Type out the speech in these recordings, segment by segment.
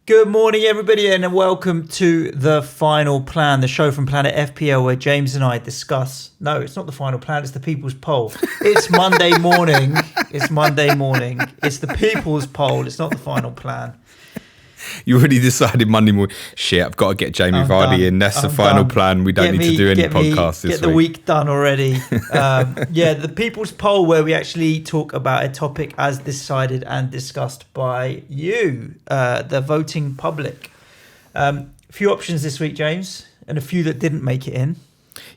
Good morning, everybody, and welcome to The Final Plan, the show from Planet FPL where James and I discuss... No, it's not The Final Plan, it's the People's Poll. It's Monday morning. It's Monday morning. It's the People's Poll. It's not The Final Plan. You already decided Monday morning. Shit, I've got to get Jamie Vardy in. That's the final plan. We don't need to do any podcasts this week. Get the week done already. The People's Poll, where we actually talk about a topic as decided and discussed by you, the voting public. A few options this week, James, and a few that didn't make it in.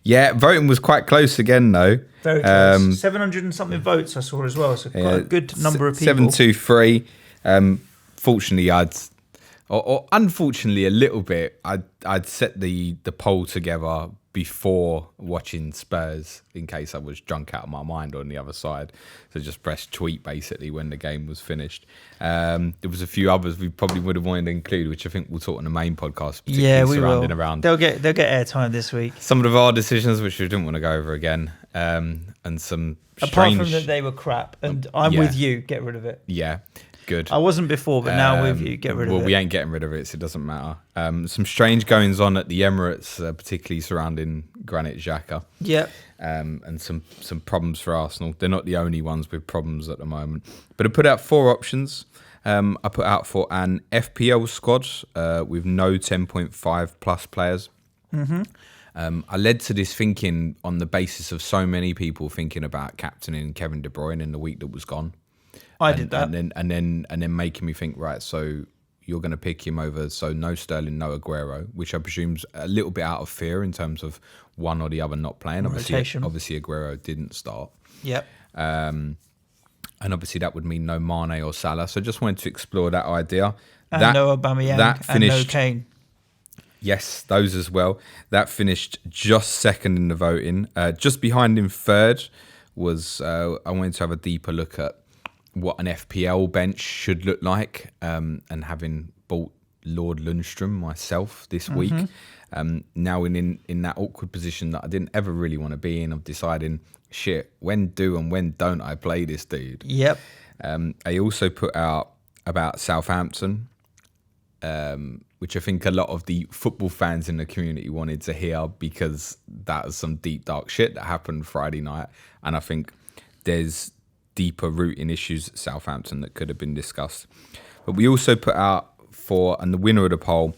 Yeah, voting was quite close again, though. Very close. 700 and something votes I saw as well, so quite a good number of people. 723. Fortunately, unfortunately, a little bit. I'd set the poll together before watching Spurs in case I was drunk out of my mind on the other side. So just press tweet basically when the game was finished. There was a few others we probably would have wanted to include, which I think we'll talk on the main podcast. Yeah, we will. They'll get airtime this week. Some of the VAR decisions which we didn't want to go over again, and some strange... Apart from that, they were crap, and I'm with you. Get rid of it. Yeah. Good. I wasn't before, but now with you, get rid of it. Well, we ain't getting rid of it, so it doesn't matter. Some strange goings on at the Emirates, particularly surrounding Granit Xhaka. Yep. And some problems for Arsenal. They're not the only ones with problems at the moment. But I put out 4 options. I put out for an FPL squad with no 10.5 plus players. Mm-hmm. I led to this thinking on the basis of so many people thinking about captaining Kevin De Bruyne in the week that was gone. I did that, and then making me think, right, so you're going to pick him over, so no Sterling, no Aguero, which I presume's a little bit out of fear in terms of one or the other not playing. Obviously Aguero didn't start. Yep. And obviously that would mean no Mane or Salah. So just wanted to explore that idea. And no Aubameyang and no Kane. Yes, those as well. That finished just second in the voting. Just behind him third was I wanted to have a deeper look at what an FPL bench should look like, and having bought Lord Lundstrom myself this week, now in that awkward position that I didn't ever really want to be in, of deciding, shit, when do and when don't I play this dude? Yep. I also put out about Southampton, which I think a lot of the football fans in the community wanted to hear, because that was some deep, dark shit that happened Friday night, and I think there's deeper rooting issues at Southampton that could have been discussed. But we also put out and the winner of the poll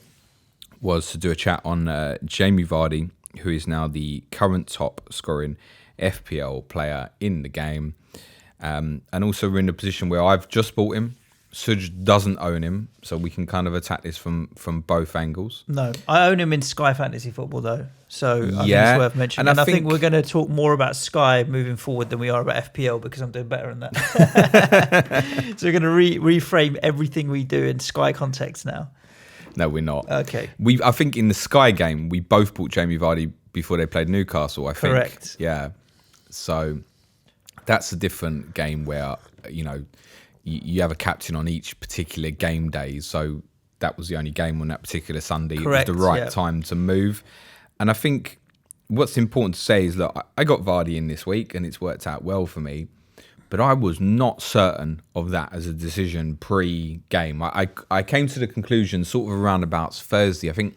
was to do a chat on Jamie Vardy, who is now the current top scoring FPL player in the game. And also we're in a position where I've just bought him. Suj doesn't own him, so we can kind of attack this from both angles. No, I own him in Sky Fantasy Football though, so I think it's worth mentioning. And I think we're going to talk more about Sky moving forward than we are about FPL, because I'm doing better in that. So we're going to reframe everything we do in Sky context now. No, we're not. Okay. I think in the Sky game, we both bought Jamie Vardy before they played Newcastle, I think. Correct. Yeah. So that's a different game where, you have a captain on each particular game day. So that was the only game on that particular Sunday. Correct, it was the right time to move. And I think what's important to say is, look, I got Vardy in this week and it's worked out well for me. But I was not certain of that as a decision pre-game. I came to the conclusion sort of around about Thursday. I think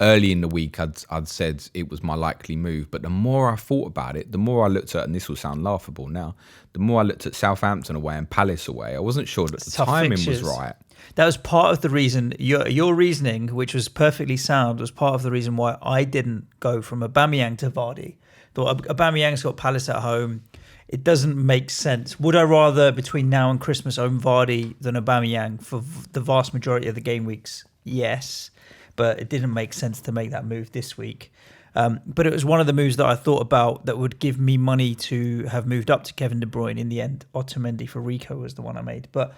early in the week I'd said it was my likely move. But the more I thought about it, the more I looked at, and this will sound laughable now, the more I looked at Southampton away and Palace away, I wasn't sure that the timing was right. That was part of the reason. Your reasoning, which was perfectly sound, was part of the reason why I didn't go from Aubameyang to Vardy. Thought Aubameyang's got Palace at home. It doesn't make sense. Would I rather, between now and Christmas, own Vardy than Aubameyang for the vast majority of the game weeks? Yes. But it didn't make sense to make that move this week. But it was one of the moves that I thought about that would give me money to have moved up to Kevin De Bruyne in the end. Otamendi for Rico was the one I made. But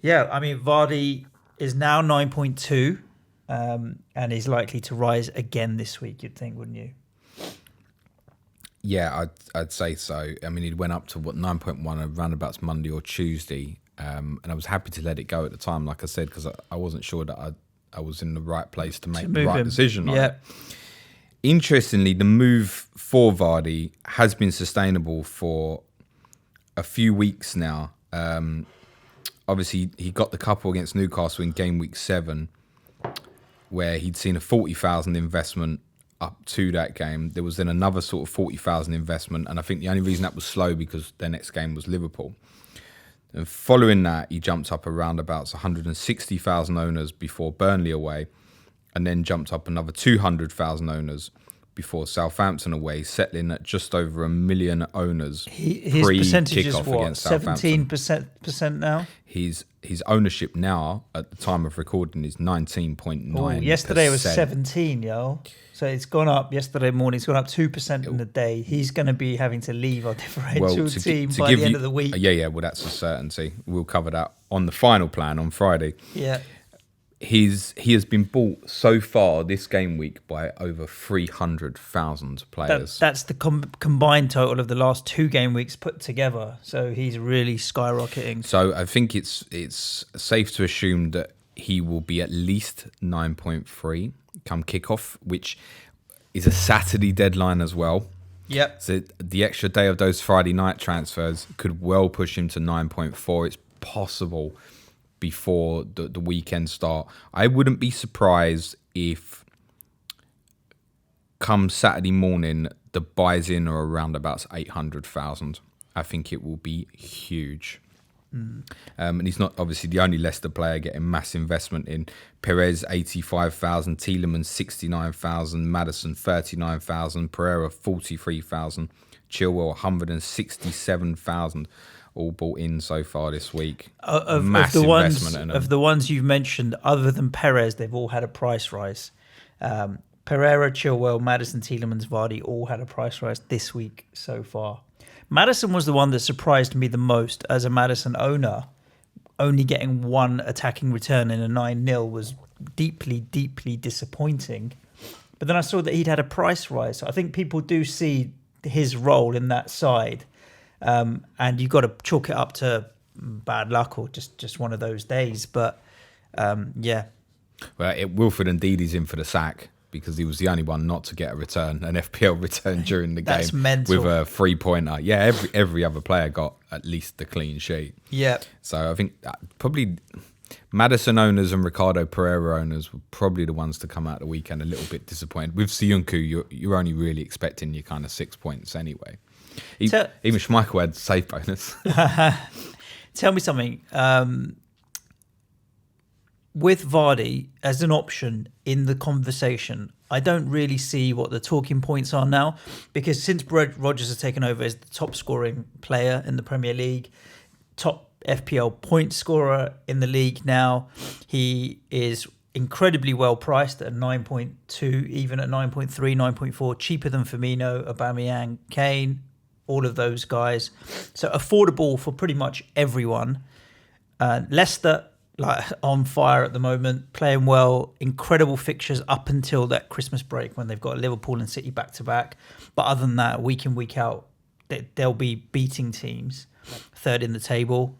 yeah, I mean, Vardy is now 9.2 and is likely to rise again this week, you'd think, wouldn't you? Yeah, I'd say so. I mean, it went up to 9.1 around about Monday or Tuesday. And I was happy to let it go at the time, like I said, because I wasn't sure that I was in the right place to make the right decision on it. Interestingly, the move for Vardy has been sustainable for a few weeks now. Obviously, he got the couple against Newcastle in game week 7. where he'd seen a 40,000 investment up to that game. There was then another sort of 40,000 investment, and I think the only reason that was slow because their next game was Liverpool. And following that, he jumped up around about 160,000 owners before Burnley away, and then jumped up another 200,000 owners before Southampton away, settling at just over 1 million owners His percentage is pre-kickoff what? against Southampton. 17% now? His ownership now, at the time of recording, is 19.9%. Yesterday was 17, yo. So it's gone up yesterday morning. It's gone up 2% in the day. He's going to be having to leave our differential team by the end of the week. Yeah. Well, that's a certainty. We'll cover that on the final plan on Friday. Yeah. He has been bought so far this game week by over 300,000 players. That's the combined total of the last 2 game weeks put together. So he's really skyrocketing. So I think it's safe to assume that he will be at least 9.3 come kickoff, which is a Saturday deadline as well. Yep. So the extra day of those Friday night transfers could well push him to 9.4. It's possible before the weekend start. I wouldn't be surprised if come Saturday morning the buys in are around about 800,000. I think it will be huge. And he's not obviously the only Leicester player getting mass investment in. Perez 85,000, Tielemans 69,000, Maddison 39,000, Pereira 43,000, Chilwell 167,000. All bought in so far this week. Of the ones you've mentioned, other than Perez, they've all had a price rise. Pereira, Chilwell, Maddison, Tielemans, Vardy all had a price rise this week so far. Maddison was the one that surprised me the most as a Maddison owner. Only getting 1 attacking return in a 9-0 was deeply, deeply disappointing. But then I saw that he'd had a price rise. So I think people do see his role in that side. And you've got to chalk it up to bad luck or just one of those days. But yeah. Well, Wilfred Ndidi's in for the sack because he was the only one not to get a return, an FPL return during the That's game mental. with a 3-pointer. Yeah, every other player got at least the clean sheet. Yeah. So I think probably Maddison owners and Ricardo Pereira owners were probably the ones to come out the weekend a little bit disappointed. With Siyunku, you're only really expecting your kind of 6 points anyway. Even Schmeichel had safe bonus. Tell me something. With Vardy as an option in the conversation, I don't really see what the talking points are now, because since Rodgers has taken over as the top scoring player in the Premier League, top FPL point scorer in the league now, he is incredibly well priced at 9.2, even at 9.3, 9.4, cheaper than Firmino, Aubameyang, Kane, all of those guys. So affordable for pretty much everyone. Leicester, on fire at the moment, playing well, incredible fixtures up until that Christmas break when they've got Liverpool and City back to back. But other than that, week in, week out, they'll be beating teams. 3rd in the table.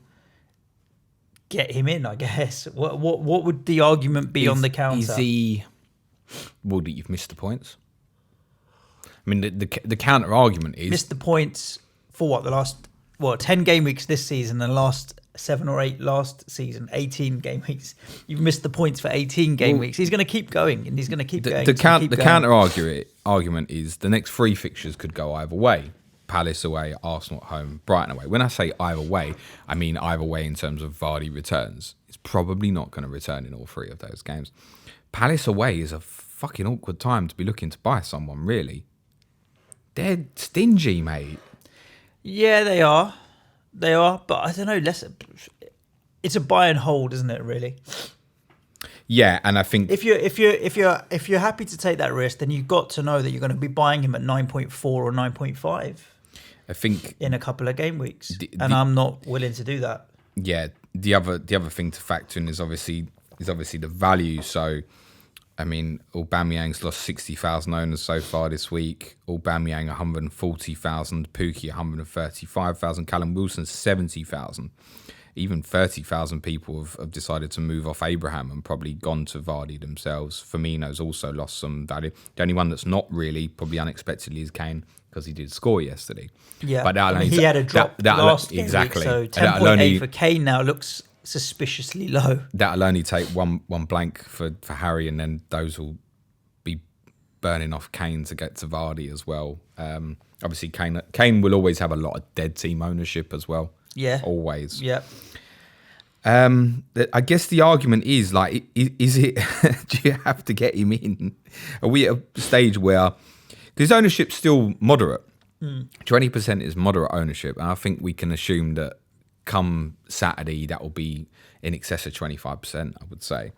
Get him in, I guess. What would the argument be on the counter? Is he... Well, you've missed the points. I mean, the counter argument is... Missed the points for what? The last, 10 game weeks this season and last 7 or 8 last season, 18 game weeks. You've missed the points for 18 game weeks. He's going to keep going, and he's going to keep going. The counter argument is the next 3 fixtures could go either way. Palace away, Arsenal at home, Brighton away. When I say either way, I mean either way in terms of Vardy returns. He's probably not going to return in all 3 of those games. Palace away is a fucking awkward time to be looking to buy someone, really. They're stingy, mate. Yeah, they are. They are, but I don't know. It's a buy and hold, isn't it? Really. Yeah, and I think if you're happy to take that risk, then you've got to know that you're going to be buying him at 9.4 or 9.5. I think in a couple of game weeks, and I'm not willing to do that. Yeah, the other thing to factor in is obviously the value. So, I mean, Aubameyang's lost 60,000 owners so far this week. Aubameyang 140,000, Pukki 135,000, Callum Wilson 70,000. Even 30,000 people have decided to move off Abraham and probably gone to Vardy themselves. Firmino's also lost some value. The only one that's not really, probably unexpectedly, is Kane, because he did score yesterday. Yeah, but he had a drop last game. Exactly. So 10.8 for Kane now looks suspiciously low. That'll only take one blank for Harry, and then those will be burning off Kane to get to Vardy as well. Obviously, Kane will always have a lot of dead team ownership as well. Yeah. Always. Yeah. I guess the argument is like, is it? Do you have to get him in? Are we at a stage where because ownership's still moderate? 20% is moderate ownership, and I think we can assume that come Saturday that will be in excess of 25%. I would say.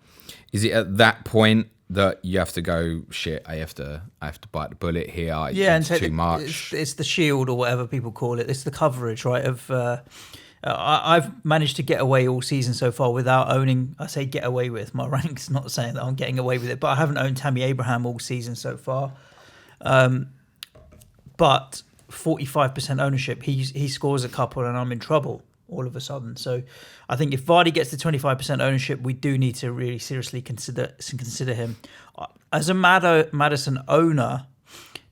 Is it at that point that you have to go shit? I have to bite the bullet here. It's too much. It's the shield or whatever people call it. It's the coverage, right? I've managed to get away all season so far without owning. I say get away with my ranks, not saying that I'm getting away with it, but I haven't owned Tammy Abraham all season so far. But 45% ownership, he scores a couple, and I'm in trouble all of a sudden. So I think if Vardy gets to 25% ownership, we do need to really seriously consider him. As a Maddison owner,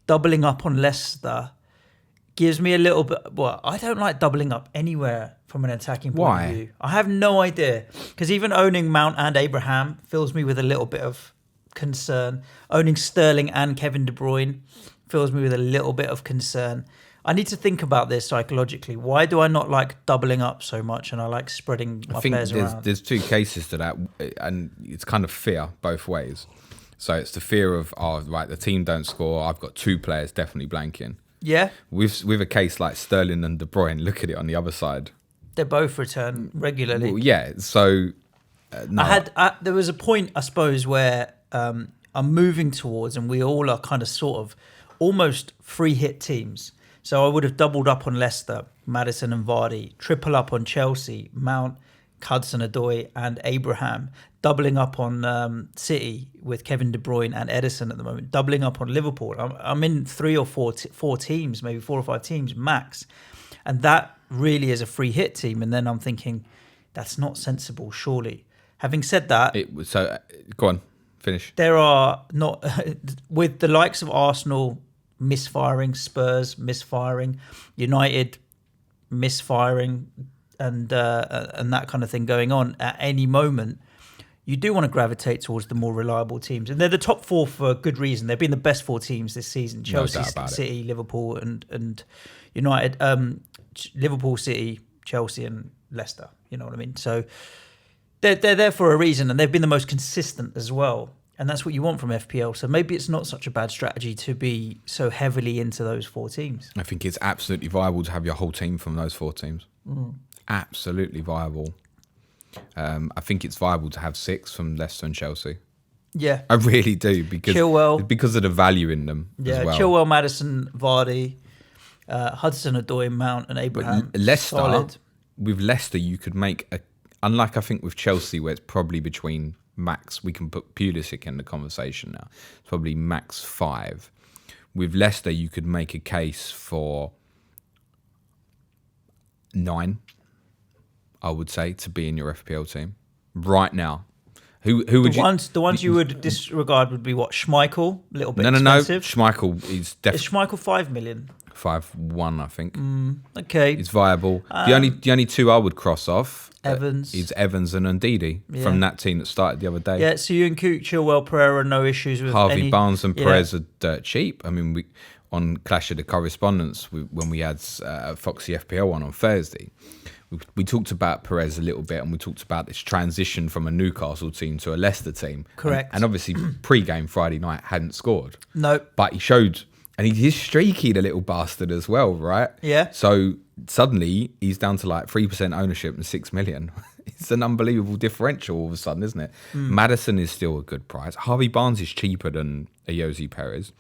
doubling up on Leicester gives me a little bit. Well, I don't like doubling up anywhere from an attacking point of view. I have no idea, because even owning Mount and Abraham fills me with a little bit of concern. Owning Sterling and Kevin De Bruyne fills me with a little bit of concern. I need to think about this psychologically. Why do I not like doubling up so much, and I like spreading my players around? There's two cases to that, and it's kind of fear both ways. So it's the fear of, the team don't score, I've got two players definitely blanking. Yeah. With a case like Sterling and De Bruyne, look at it on the other side. They both return regularly. Well, yeah, so... no. There was a point, I suppose, where I'm moving towards, and we all are kind of sort of almost free hit teams. So I would have doubled up on Leicester, Maddison and Vardy, triple up on Chelsea, Mount, Hudson-Odoi and Abraham, doubling up on City with Kevin De Bruyne and Edison at the moment, doubling up on Liverpool. I'm in 3 or 4 teams, maybe 4 or 5 teams max. And that really is a free hit team. And then I'm thinking, that's not sensible, surely. Having said that... go on, finish. There are not... with the likes of Arsenal misfiring, Spurs misfiring, United misfiring, and that kind of thing going on at any moment, you do want to gravitate towards the more reliable teams. And they're the top 4 for good reason. They've been the best 4 teams this season. Chelsea, City, Liverpool and United. Liverpool, City, Chelsea and Leicester. You know what I mean? So they're there for a reason, and they've been the most consistent as well. And that's what you want from FPL. So maybe it's not such a bad strategy to be so heavily into those 4 teams. I think it's absolutely viable to have your whole team from those 4 teams. Absolutely viable. I think it's viable to have 6 from Leicester and Chelsea. Yeah. I really do, because of the value in them as well. Chilwell, Maddison, Vardy, Hudson-Odoi, Mount and Abraham. But Leicester, solid. with Leicester, you could make unlike I think with Chelsea, where it's probably between max, we can put Pulisic in the conversation now, it's probably max 5. With Leicester, you could make a case for 9, I would say, to be in your FPL team right now. Who would the ones you would disregard would be what? Schmeichel, a little bit expensive. No. Schmeichel is definitely... Is Schmeichel 5 million? 5.1, I think. Okay. It's viable. The only 2 I would cross off Evans is Evans and Ndidi from that team that started the other day. Yeah, so you and Chilwell, Pereira, no issues with Harvey Barnes and Perez are dirt cheap. I mean, on Clash of the Correspondents, when we had Foxy FPL on Thursday, we talked about Perez a little bit, and we talked about this transition from a Newcastle team to a Leicester team. Correct. And obviously, pre-game Friday night hadn't scored. No. But he showed... And he is streaky, the little bastard, as well, right? Yeah. So suddenly he's down to like 3% ownership and 6 million. It's an unbelievable differential all of a sudden, isn't it? Maddison is still a good price. Harvey Barnes is cheaper than Ayoze Perez.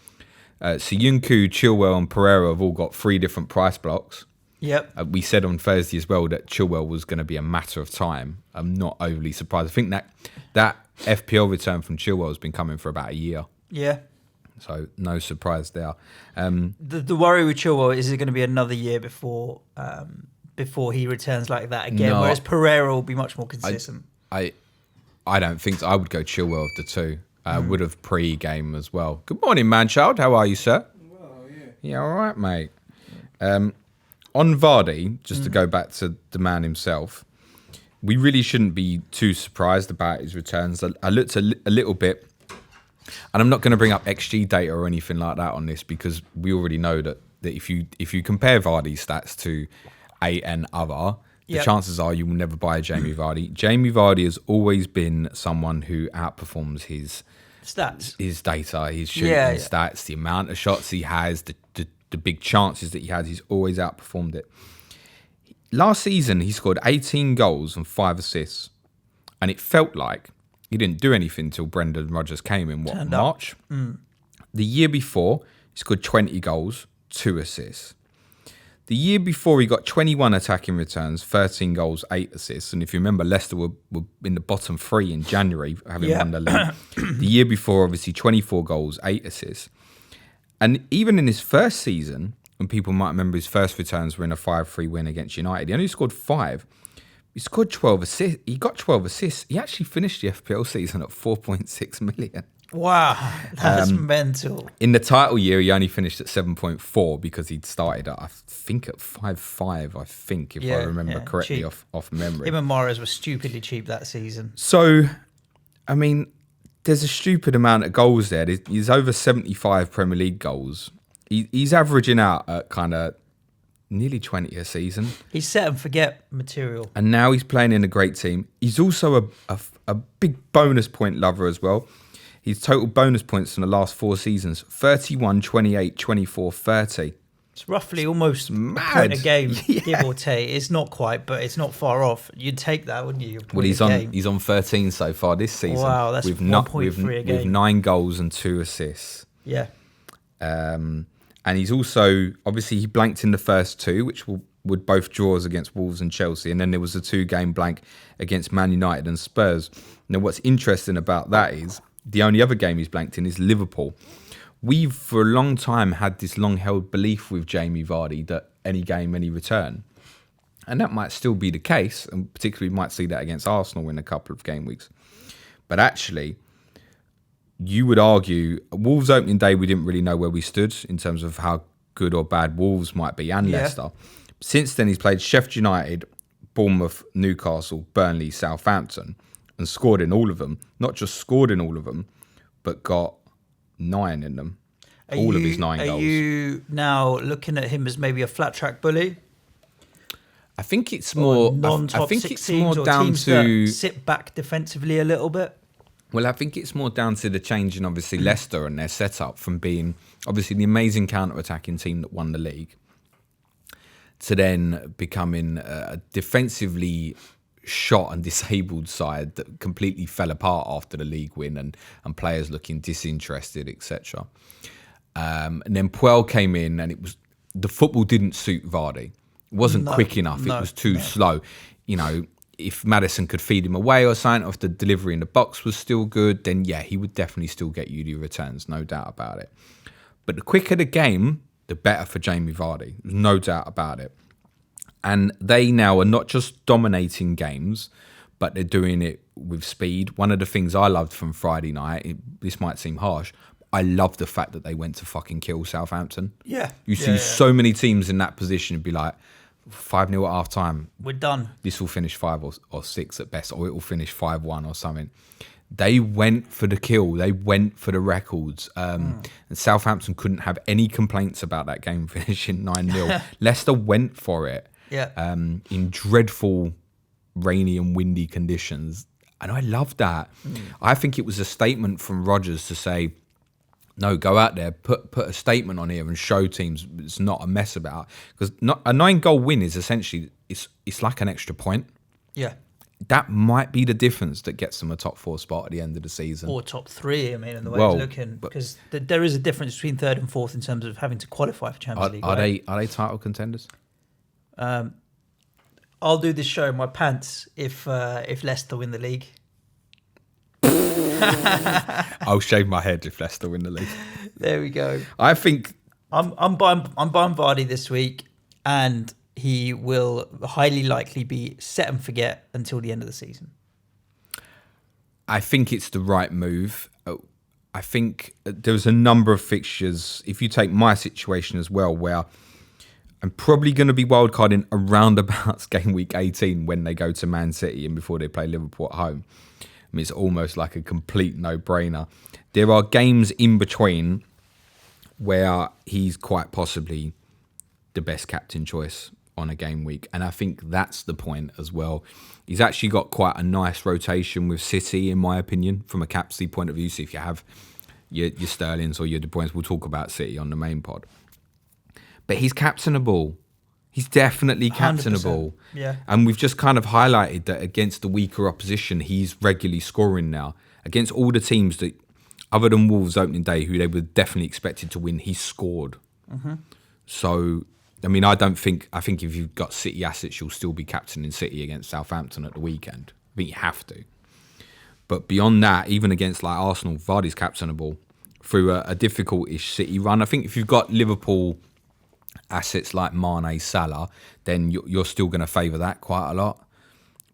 Siyunku, Chilwell and Pereira have all got 3 different price blocks. Yep. We said on Thursday as well that Chilwell was going to be a matter of time. I'm not overly surprised. I think that FPL return from Chilwell has been coming for about a year. Yeah. So no surprise there. The worry with Chilwell is it going to be another year before he returns like that again, whereas Pereira will be much more consistent. I don't think so. I would go Chilwell of the 2. I would have pre-game as well. Good morning, man-child. How are you, sir? Well, yeah. Yeah, all right, mate. On Vardy, just to go back to the man himself, we really shouldn't be too surprised about his returns. I looked a little bit, and I'm not going to bring up XG data or anything like that on this because we already know that if you compare Vardy's stats to and other, the chances are you will never buy Jamie Vardy. Jamie Vardy has always been someone who outperforms his stats, his data, his shooting stats, the amount of shots he has, the big chances that he has. He's always outperformed it. Last season, he scored 18 goals and 5 assists, and it felt like he didn't do anything until Brendan Rodgers came in, March? The year before, he scored 20 goals, 2 assists. The year before, he got 21 attacking returns, 13 goals, 8 assists. And if you remember, Leicester were in the bottom 3 in January, having won the league. The year before, obviously, 24 goals, 8 assists. And even in his first season, and people might remember his first returns were in a 5-3 win against United. He only scored 5. He scored 12 assists. He got 12 assists. He actually finished the FPL season at 4.6 million. Wow, that's mental. In the title year, he only finished at 7.4 because he'd started at, I think, at 5.5, I think, if I remember correctly off memory. Him and Mahrez were stupidly cheap that season. So, I mean, there's a stupid amount of goals there. He's over 75 Premier League goals. He's averaging out at kind of nearly 20 a season. He's set and forget material. And now he's playing in a great team. He's also a big bonus point lover as well. His total bonus points in the last 4 seasons, 31, 28, 24, 30. It's roughly almost a point a game, give or take. It's not quite, but it's not far off. You'd take that, wouldn't you? Well, he's on 13 so far this season. Wow, that's 1.3 a game. With 9 goals and 2 assists. Yeah. And he's also, obviously, he blanked in the first 2, which would both draws against Wolves and Chelsea. And then there was a 2-game blank against Man United and Spurs. Now, what's interesting about that is the only other game he's blanked in is Liverpool. We've, for a long time, had this long-held belief with Jamie Vardy that any game, any return. And that might still be the case, and particularly might see that against Arsenal in a couple of game weeks. But actually, you would argue, Wolves opening day, we didn't really know where we stood in terms of how good or bad Wolves might be, and Leicester. Since then, he's played Sheffield United, Bournemouth, Newcastle, Burnley, Southampton, and scored in all of them. Not just scored in all of them, but got 9 in them. All of his 9 goals. Are you now looking at him as maybe a flat track bully? I think it's more. Non-top I think 6 it's teams more or down teams to that sit back defensively a little bit. Well, I think it's more down to the change in obviously Leicester and their setup from being obviously the amazing counter-attacking team that won the league to then becoming a defensively shot and disabled side that completely fell apart after the league win and players looking disinterested, etc. And then Puel came in and the football didn't suit Vardy. It wasn't quick enough. It was too slow. You know, if Maddison could feed him away or something, or if the delivery in the box was still good, then yeah, he would definitely still get you the returns, no doubt about it. But the quicker the game, the better for Jamie Vardy. There's no doubt about it. And they now are not just dominating games, but they're doing it with speed. One of the things I loved from Friday night, this might seem harsh, I love the fact that they went to fucking kill Southampton. Yeah. You see so many teams in that position be like, 5-0 at half time. We're done. This will finish 5 or 6 at best, or it will finish 5-1 or something. They went for the kill. They went for the records. And Southampton couldn't have any complaints about that game finishing 9-0. Leicester went for it in dreadful rainy and windy conditions. And I love that. I think it was a statement from Rodgers to say, no, go out there, put a statement on here and show teams it's not a mess about. Because a 9-goal win is essentially, it's like an extra point. Yeah. That might be the difference that gets them a top 4 spot at the end of the season. Or top 3, I mean, in the way it's looking. Because there is a difference between 3rd and 4th in terms of having to qualify for Champions League. Are they title contenders? I'll do this show in my pants if Leicester win the league. I'll shave my head if Leicester win the league. There we go. I think I'm buying Vardy this week, and he will highly likely be set and forget until the end of the season. I think it's the right move. I think there's a number of fixtures. If you take my situation as well, where and probably going to be wildcarding around about game week 18 when they go to Man City and before they play Liverpool at home. I mean, it's almost like a complete no-brainer. There are games in between where he's quite possibly the best captain choice on a game week. And I think that's the point as well. He's actually got quite a nice rotation with City, in my opinion, from a captaincy point of view. So if you have your Sterlings or your De Bruynes, we'll talk about City on the main pod. But he's captainable. He's definitely captainable. 100%. Yeah. And we've just kind of highlighted that against the weaker opposition, he's regularly scoring now. Against all the teams that, other than Wolves opening day, who they were definitely expected to win, he scored. Mm-hmm. So, I mean, I think if you've got City assets, you'll still be captaining City against Southampton at the weekend. I think you have to. But beyond that, even against like Arsenal, Vardy's captainable through a difficult-ish City run. I think if you've got Liverpool assets like Mane, Salah, then you're still going to favour that quite a lot.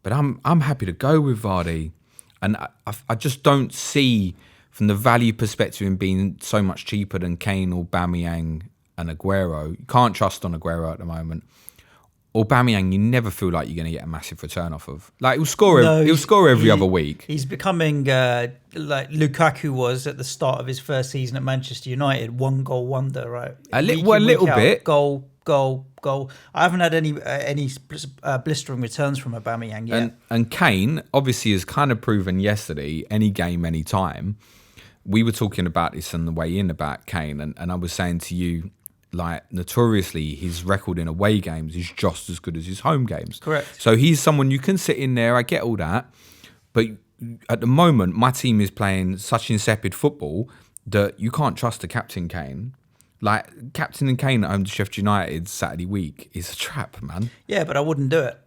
But I'm happy to go with Vardy. And I just don't see, from the value perspective, him being so much cheaper than Kane, Aubameyang and Aguero. You can't trust on Aguero at the moment. Aubameyang, you never feel like you're going to get a massive return off of. Like, he'll score every other week. He's becoming like Lukaku was at the start of his first season at Manchester United, one goal wonder, right? A little bit. Goal. I haven't had any blistering returns from Aubameyang yet. And Kane, obviously, has kind of proven yesterday, any game, any time. We were talking about this on the way in about Kane, and I was saying to you, like, notoriously, his record in away games is just as good as his home games. Correct. So he's someone you can sit in there. I get all that. But at the moment, my team is playing such insipid football that you can't trust the captain Kane. Like, captaining Kane at home to Sheffield United Saturday week is a trap, man. Yeah, but I wouldn't do it.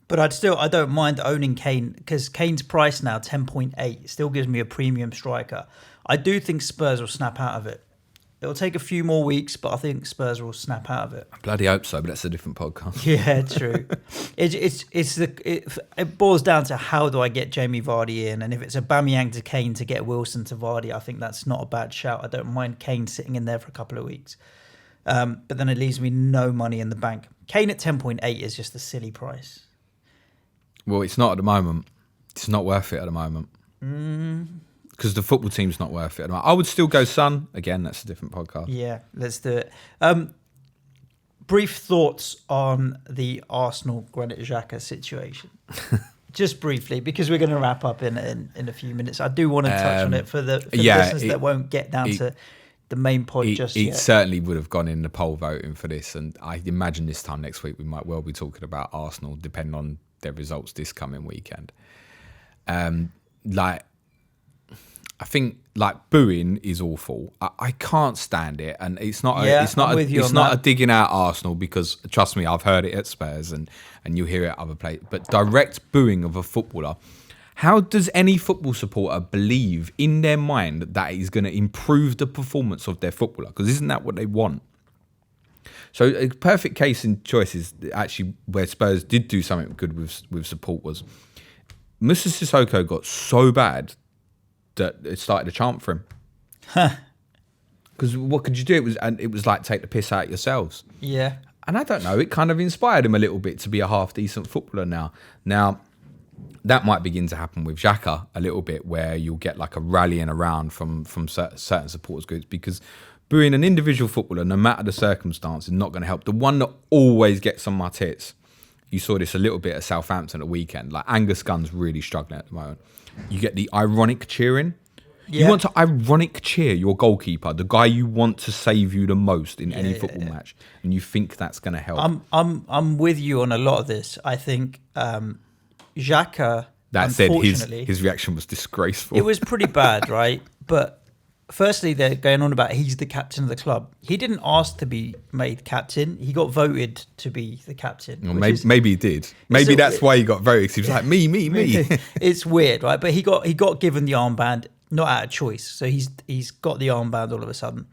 But I don't mind owning Kane, because Kane's price now, 10.8, still gives me a premium striker. I do think Spurs will snap out of it. It'll take a few more weeks, but I think Spurs will snap out of it. I bloody hope so, but that's a different podcast. Yeah, true. It boils down to, how do I get Jamie Vardy in? And if it's Aubameyang to Kane to get Wilson to Vardy, I think that's not a bad shout. I don't mind Kane sitting in there for a couple of weeks. But then it leaves me no money in the bank. Kane at 10.8 is just a silly price. Well, it's not at the moment. It's not worth it at the moment. Because the football team's not worth it at the moment. I would still go Son. Again, that's a different podcast. Yeah, let's do it. Brief thoughts on the Arsenal Granit Xhaka situation. Just briefly, because we're going to wrap up in a few minutes. I do want to touch on it for the listeners that won't get down to the main pod just yet. It certainly would have gone in the poll voting for this, and I imagine this time next week we might well be talking about Arsenal, depending on their results this coming weekend. I think booing is awful. I can't stand it, and it's not a digging out Arsenal, because trust me, I've heard it at Spurs and you hear it at other places. But direct booing of a footballer, how does any football supporter believe in their mind that it is going to improve the performance of their footballer? Because isn't that what they want? So a perfect case in choice is actually where Spurs did do something good with support was Mr. Sissoko got so bad that it started a chant for him. Because what could you do? It was like, take the piss out yourselves. Yeah. And I don't know, it kind of inspired him a little bit to be a half decent footballer now. Now, that might begin to happen with Xhaka a little bit, where you'll get like a rallying around from certain supporters groups, because booing an individual footballer, no matter the circumstance, is not going to help. The one that always gets on my tits, you saw this a little bit at Southampton at the weekend, like Angus Gunn's really struggling at the moment. You get the ironic cheering. Yeah. You want to ironic cheer your goalkeeper, the guy you want to save you the most in any football match, and you think that's going to help. I'm with you on a lot of this. I think Xhaka, that said, his reaction was disgraceful. It was pretty bad, right? But firstly, they're going on about he's the captain of the club. He didn't ask to be made captain. He got voted to be the captain. Well, maybe he did. Maybe that's why he got voted. He was like, me. It's weird, right? But he got given the armband, not out of choice. So he's got the armband all of a sudden.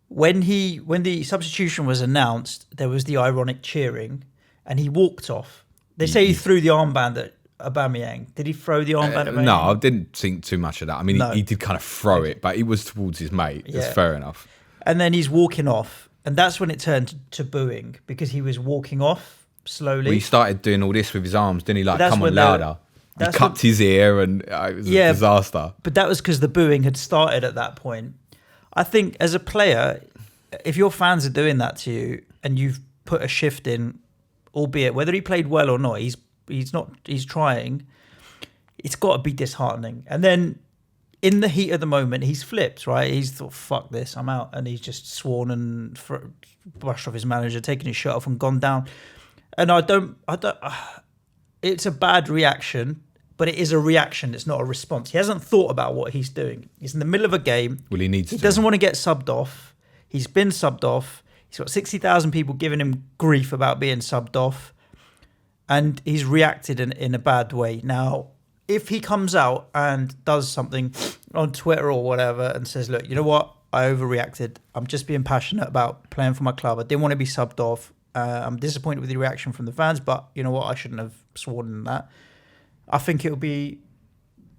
When the substitution was announced, there was the ironic cheering, and he walked off. They say he threw the armband at Aubameyang. Did he throw the armband at Aubameyang? No, I didn't think too much of that. I mean, he did kind of throw it, but it was towards his mate. It's fair enough. And then he's walking off, and that's when it turned to booing because he was walking off slowly. Well, he started doing all this with his arms, didn't he? Like, That's come on, when louder. He cupped his ear, and it was a disaster. But that was because the booing had started at that point. I think as a player, if your fans are doing that to you and you've put a shift in, albeit whether he played well or not, he's trying. It's got to be disheartening. And then in the heat of the moment, he's flipped, right? He's thought, fuck this, I'm out. And he's just sworn and brushed off his manager, taken his shirt off and gone down. And I don't, it's a bad reaction, but it is a reaction. It's not a response. He hasn't thought about what he's doing. He's in the middle of a game. Well, he needs to. He doesn't want to get subbed off. He's been subbed off. He's got 60,000 people giving him grief about being subbed off. And he's reacted in a bad way. Now, if he comes out and does something on Twitter or whatever and says, look, you know what? I overreacted. I'm just being passionate about playing for my club. I didn't want to be subbed off. I'm disappointed with the reaction from the fans, but you know what? I shouldn't have sworn in that. I think it'll be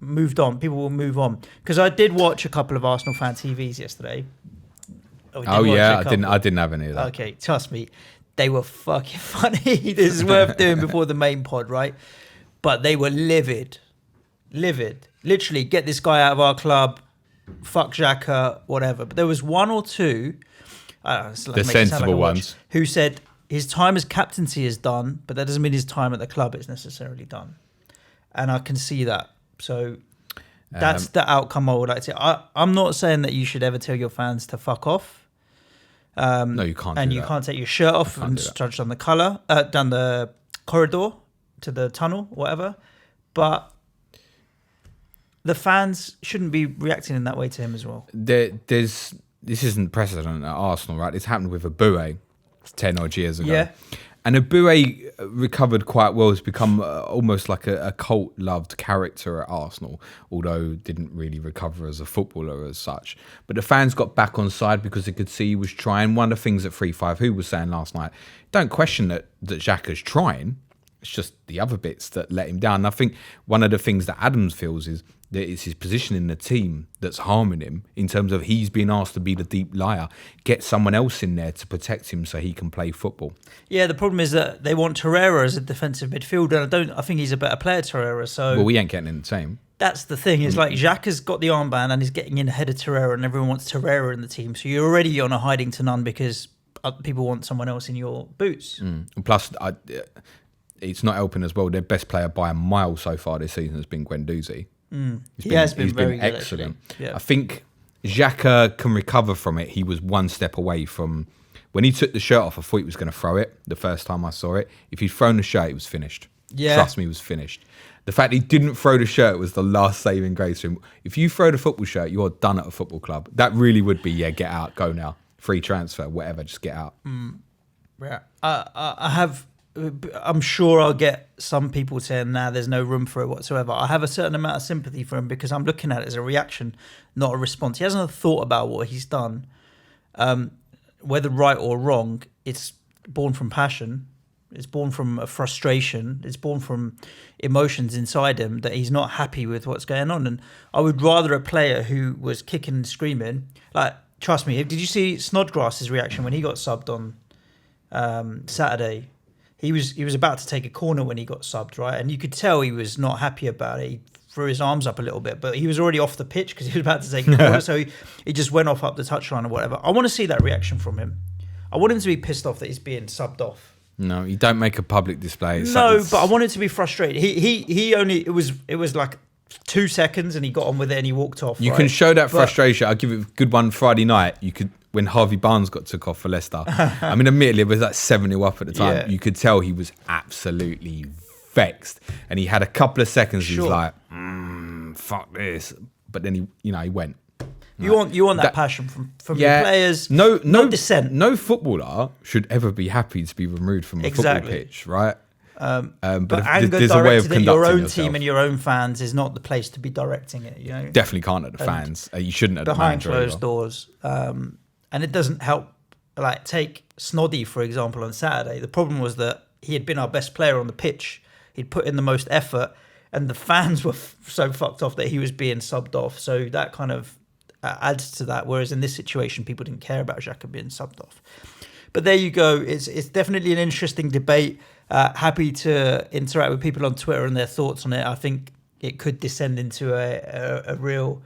moved on. People will move on. Because I did watch a couple of Arsenal fan TVs yesterday. I didn't have any of that. Okay, trust me. They were fucking funny. This is worth doing before the main pod, right? But they were livid. Literally, get this guy out of our club. Fuck Xhaka, whatever. But there was one or two, the sensible ones, who said his time as captaincy is done, but that doesn't mean his time at the club is necessarily done. And I can see that. So that's the outcome I would like to see. I'm not saying that you should ever tell your fans to fuck off. No, you can't. And you can't take your shirt off and judge on the colour, down the corridor to the tunnel, whatever. But the fans shouldn't be reacting in that way to him as well. This isn't precedent at Arsenal, right? It's happened with Abue 10 odd years ago. Yeah. And Abue recovered quite well. Has become almost like a cult-loved character at Arsenal, although didn't really recover as a footballer as such. But the fans got back on side because they could see he was trying. One of the things that 3-5 Who was saying last night, don't question that Xhaka's trying. It's just the other bits that let him down. And I think one of the things that Adams feels is that it's his position in the team that's harming him in terms of he's being asked to be the deep liar. Get someone else in there to protect him so he can play football. Yeah, the problem is that they want Torreira as a defensive midfielder. I think he's a better player, Torreira. So well, we ain't getting in the team. That's the thing. It's like Xhaka's got the armband and he's getting in ahead of Torreira, and everyone wants Torreira in the team. So you're already on a hiding to none because people want someone else in your boots. Plus, it's not helping as well. Their best player by a mile so far this season has been Guendouzi. He has been very good, excellent. Yeah. I think Xhaka can recover from it. He was one step away from... When he took the shirt off, I thought he was going to throw it the first time I saw it. If he'd thrown the shirt, it was finished. Yeah. Trust me, it was finished. The fact he didn't throw the shirt was the last saving grace for him. If you throw the football shirt, you're done at a football club. That really would be, get out, go now. Free transfer, whatever, just get out. Yeah. I'm sure I'll get some people saying, nah, there's no room for it whatsoever. I have a certain amount of sympathy for him because I'm looking at it as a reaction, not a response. He hasn't thought about what he's done. Whether right or wrong, it's born from passion. It's born from a frustration. It's born from emotions inside him that he's not happy with what's going on. And I would rather a player who was kicking and screaming. Like, trust me, did you see Snodgrass's reaction when he got subbed on Saturday? He was about to take a corner when he got subbed, right? And you could tell he was not happy about it. He threw his arms up a little bit, but he was already off the pitch because he was about to take a corner. So he just went off up the touchline or whatever. I want to see that reaction from him. I want him to be pissed off that he's being subbed off. No, you don't make a public display. But I want him to be frustrated. He only it was like 2 seconds and he got on with it and he walked off. You can show that frustration. I'll give it a good one Friday night. You could. When Harvey Barnes got took off for Leicester. I mean, admittedly, it was like 7-0 up at the time. Yeah. You could tell he was absolutely vexed. And he had a couple of seconds, he was like, fuck this. But then he went. You want that passion from your players. No dissent. No footballer should ever be happy to be removed from a football pitch, right? But anger there's a way of directed at your own yourself. Team and your own fans is not the place to be directing it. Definitely can't at the fans. You shouldn't at the behind closed doors. And it doesn't help. Like, take Snoddy, for example, on Saturday. The problem was that he had been our best player on the pitch. He'd put in the most effort, and the fans were so fucked off that he was being subbed off. So that kind of adds to that. Whereas in this situation, people didn't care about Xhaka being subbed off. But there you go. It's definitely an interesting debate. Happy to interact with people on Twitter and their thoughts on it. I think it could descend into a real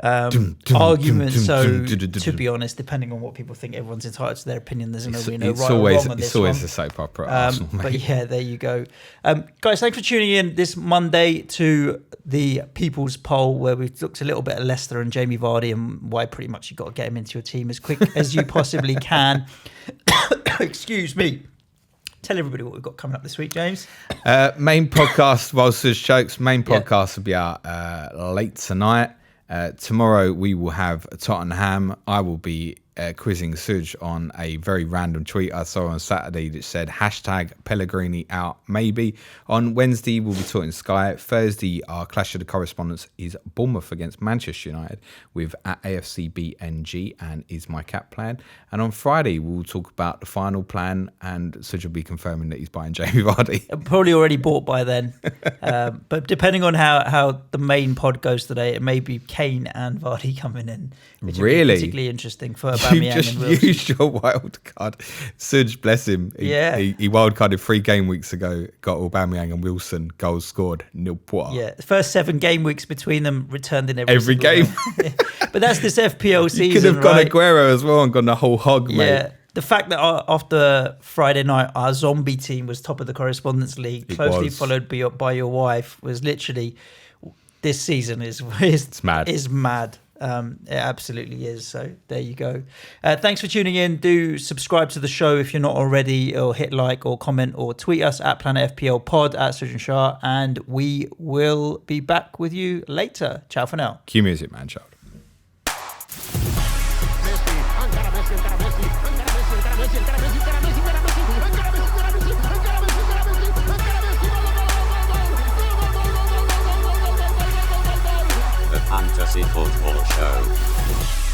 argument. So, to be honest, depending on what people think, everyone's entitled to their opinion. There's no right or wrong on this. It's always a soap opera at Arsenal, mate. But yeah, there you go. Guys, thanks for tuning in this Monday to the People's Poll, where we've looked a little bit at Leicester and Jamie Vardy and why pretty much you've got to get him into your team as quick as you possibly can. Excuse me. Tell everybody what we've got coming up this week, James. Main podcast, while Suj chokes, main podcast will be out late tonight. Tomorrow we will have Tottenham. I will be quizzing Suj on a very random tweet I saw on Saturday that said #Pellegrini out maybe. On Wednesday we'll be talking Sky. Thursday our clash of the correspondents is Bournemouth against Manchester United with at AFCBNG and is my cap plan. And on Friday we'll talk about the final plan and Suj will be confirming that he's buying Jamie Vardy. Probably already bought by then. But depending on how the main pod goes today, it may be Kane and Vardy coming in, which really? Would be particularly interesting for Aubameyang. You just used your wild card. Suj, bless him. He wild carded 3 game weeks ago, got Aubameyang and Wilson, goals scored, nil point. Yeah, the first 7 game weeks between them returned in every game. But that's this FPL season. You could have gone Aguero as well and gone the whole hog, mate. Yeah. The fact that after Friday night, our zombie team was top of the Correspondence League, closely followed by your wife, was literally, this season is mad. Is mad. It absolutely is. So there you go. Thanks for tuning in. Do subscribe to the show if you're not already, or hit like or comment or tweet us at PlanetFPL Pod at Surgeon Shah, and we will be back with you later. Ciao for now. Cue music, man, child. The Fantasy Football Show.